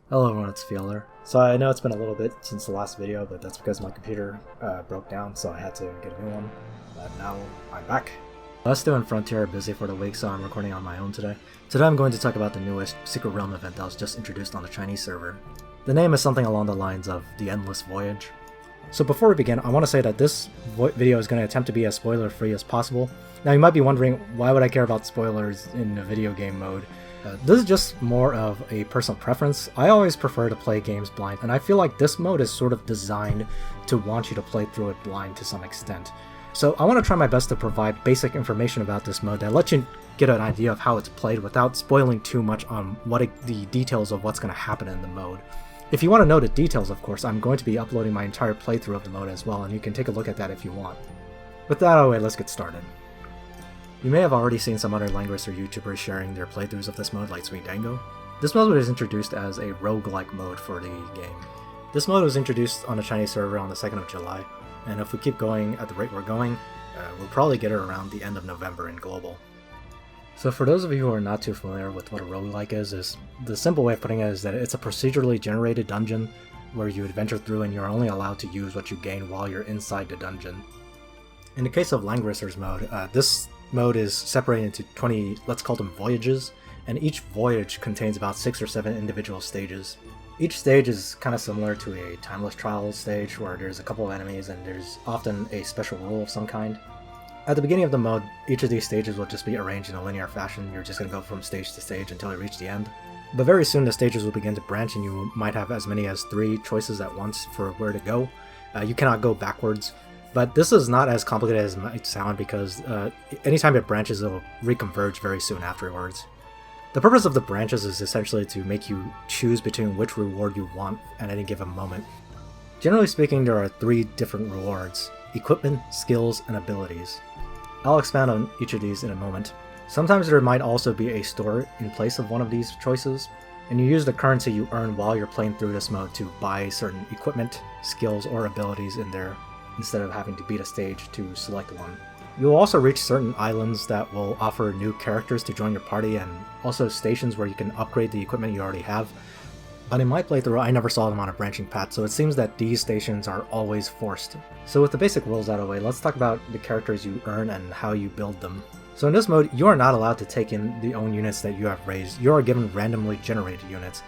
Hello everyone, it's Fjarlar. So I know it's been a little bit since the last video, but that's because my computer broke down, so I had to get a new one. But now I'm back. Lesto and Frontier are busy for the week, so I'm recording on my own today. Today I'm going to talk about the newest Secret Realm event that was just introduced on the Chinese server. The name is something along the lines of The Endless Voyage. So before we begin, I want to say that this video is going to attempt to be as spoiler-free as possible. Now you might be wondering, why would I care about spoilers in a video game mode? This is just more of a personal preference. I always prefer to play games blind, and I feel like this mode is sort of designed to want you to play through it blind to some extent. So I want to try my best to provide basic information about this mode that lets you get an idea of how it's played without spoiling too much on the details of what's going to happen in the mode. If you want to know the details, of course, I'm going to be uploading my entire playthrough of the mode as well, and you can take a look at that if you want. With that out of the way, let's get started. You may have already seen some other Langrisser YouTubers sharing their playthroughs of this mode, like Sweet Dango. This mode was introduced as a roguelike mode for the game. This mode was introduced on the Chinese server on the 2nd of July, and if we keep going at the rate we're going, we'll probably get it around the end of November in global. So for those of you who are not too familiar with what a roguelike is the simple way of putting it is that it's a procedurally generated dungeon where you adventure through and you're only allowed to use what you gain while you're inside the dungeon. In the case of Langrisser's mode, this mode is separated into 20, let's call them voyages, and each voyage contains about 6 or 7 individual stages. Each stage is kind of similar to a timeless trial stage where there's a couple of enemies and there's often a special rule of some kind. At the beginning of the mode, each of these stages will just be arranged in a linear fashion. You're just going to go from stage to stage until you reach the end. But very soon the stages will begin to branch and you might have as many as 3 choices at once for where to go. You cannot go backwards. But this is not as complicated as it might sound because anytime it branches, it will reconverge very soon afterwards. The purpose of the branches is essentially to make you choose between which reward you want at any given moment. Generally speaking, there are 3 different rewards: equipment, skills, and abilities. I'll expand on each of these in a moment. Sometimes there might also be a store in place of one of these choices, and you use the currency you earn while you're playing through this mode to buy certain equipment, skills, or abilities in there, instead of having to beat a stage to select one. You'll also reach certain islands that will offer new characters to join your party and also stations where you can upgrade the equipment you already have. But in my playthrough, I never saw them on a branching path, so it seems that these stations are always forced. So with the basic rules out of the way, let's talk about the characters you earn and how you build them. So in this mode, you are not allowed to take in the own units that you have raised. You are given randomly generated units.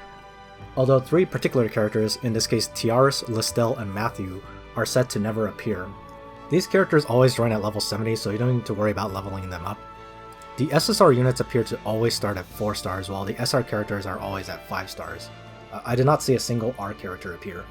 Although 3 particular characters, in this case Tiaris, Listel, and Matthew, are set to never appear. These characters always join at level 70, so you don't need to worry about leveling them up. The SSR units appear to always start at 4 stars, while the SR characters are always at 5 stars. I did not see a single R character appear.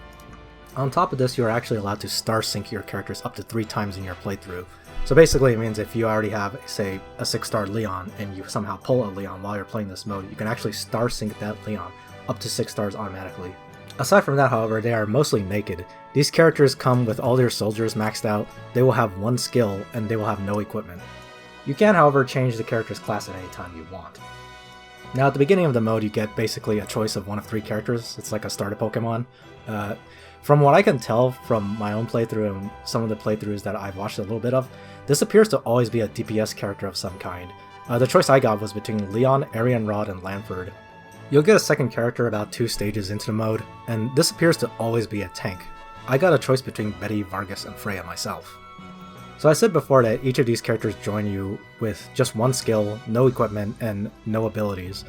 On top of this, you are actually allowed to star sync your characters up to 3 times in your playthrough. So basically it means if you already have, say, a 6-star Leon, and you somehow pull a Leon while you're playing this mode, you can actually star sync that Leon up to 6 stars automatically. Aside from that, however, they are mostly naked. These characters come with all their soldiers maxed out, they will have 1 skill, and they will have no equipment. You can, however, change the character's class at any time you want. Now, at the beginning of the mode, you get basically a choice of one of 3 characters. It's like a starter Pokemon. From what I can tell from my own playthrough and some of the playthroughs that I've watched a little bit of, this appears to always be a DPS character of some kind. The choice I got was between Leon, Arianrod, and Lanford. You'll get a second character about 2 stages into the mode, and this appears to always be a tank. I got a choice between Betty, Vargas, and Freya myself. So I said before that each of these characters join you with just 1 skill, no equipment, and no abilities.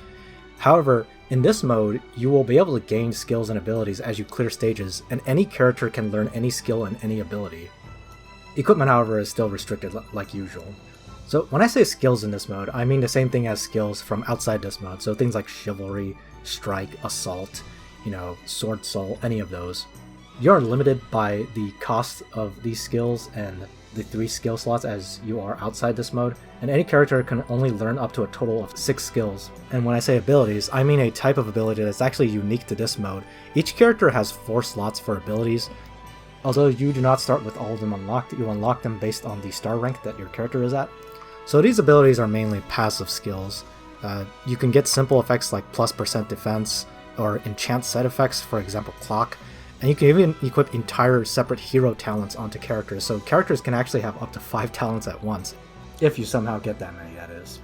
However, in this mode, you will be able to gain skills and abilities as you clear stages, and any character can learn any skill and any ability. Equipment, however, is still restricted like usual. So when I say skills in this mode, I mean the same thing as skills from outside this mode, so things like Chivalry, Strike, Assault, Sword Soul, any of those. You're limited by the cost of these skills and the 3 skill slots as you are outside this mode, and any character can only learn up to a total of 6 skills. And when I say abilities, I mean a type of ability that's actually unique to this mode. Each character has 4 slots for abilities. Although you do not start with all of them unlocked, you unlock them based on the star rank that your character is at. So these abilities are mainly passive skills. You can get simple effects like +% defense, or enchant set effects, for example Clock, and you can even equip entire separate hero talents onto characters, so characters can actually have up to 5 talents at once, if you somehow get that many, that is.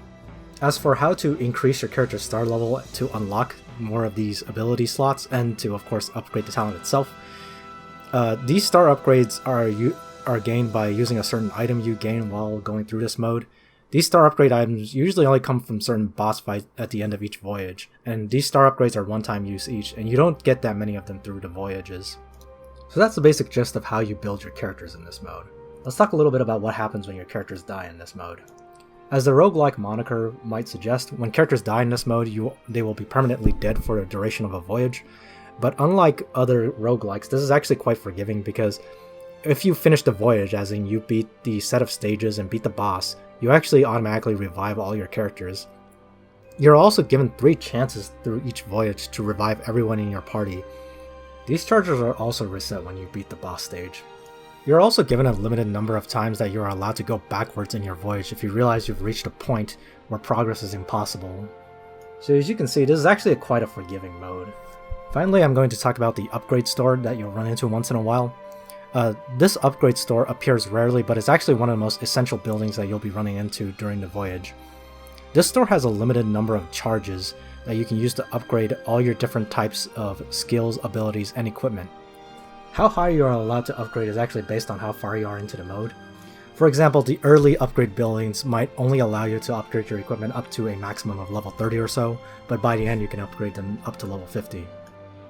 As for how to increase your character's star level to unlock more of these ability slots and to, of course, upgrade the talent itself. These star upgrades are gained by using a certain item you gain while going through this mode. These star upgrade items usually only come from certain boss fights at the end of each voyage, and these star upgrades are one-time use each, and you don't get that many of them through the voyages. So that's the basic gist of how you build your characters in this mode. Let's talk a little bit about what happens when your characters die in this mode. As the roguelike moniker might suggest, when characters die in this mode, they will be permanently dead for the duration of a voyage, but unlike other roguelikes, this is actually quite forgiving because if you finish the voyage, as in you beat the set of stages and beat the boss, you actually automatically revive all your characters. You're also given 3 chances through each voyage to revive everyone in your party. These charges are also reset when you beat the boss stage. You're also given a limited number of times that you are allowed to go backwards in your voyage if you realize you've reached a point where progress is impossible. So as you can see, this is actually quite a forgiving mode. Finally, I'm going to talk about the upgrade store that you'll run into once in a while. This upgrade store appears rarely, but it's actually one of the most essential buildings that you'll be running into during the voyage. This store has a limited number of charges that you can use to upgrade all your different types of skills, abilities, and equipment. How high you are allowed to upgrade is actually based on how far you are into the mode. For example, the early upgrade buildings might only allow you to upgrade your equipment up to a maximum of level 30 or so, but by the end you can upgrade them up to level 50.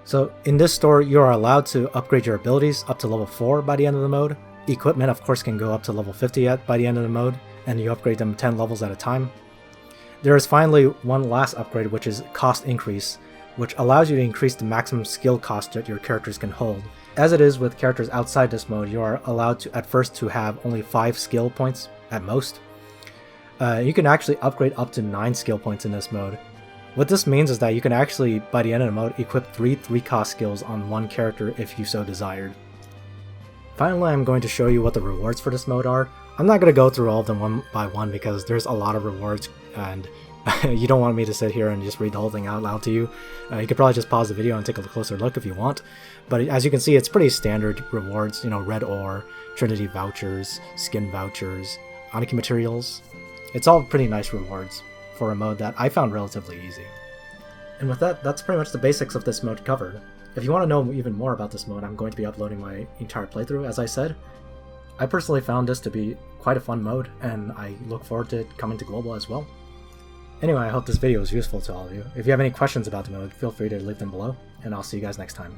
So in this store, you are allowed to upgrade your abilities up to level 4 by the end of the mode. Equipment, of course, can go up to level 50 by the end of the mode, and you upgrade them 10 levels at a time. There is finally one last upgrade, which is cost increase, which allows you to increase the maximum skill cost that your characters can hold. As it is with characters outside this mode, you are allowed to at first to have only 5 skill points at most. You can actually upgrade up to 9 skill points in this mode. What this means is that you can actually, by the end of the mode, equip 3 3-cost skills on one character if you so desired. Finally, I'm going to show you what the rewards for this mode are. I'm not going to go through all of them one by one because there's a lot of rewards and you don't want me to sit here and just read the whole thing out loud to you. You could probably just pause the video and take a closer look if you want. But as you can see, it's pretty standard rewards, red ore, Trinity vouchers, skin vouchers, Aniki materials. It's all pretty nice rewards for a mode that I found relatively easy. And with that, that's pretty much the basics of this mode covered. If you want to know even more about this mode, I'm going to be uploading my entire playthrough, as I said. I personally found this to be quite a fun mode, and I look forward to it coming to global as well. Anyway, I hope this video was useful to all of you. If you have any questions about the mode, feel free to leave them below, and I'll see you guys next time.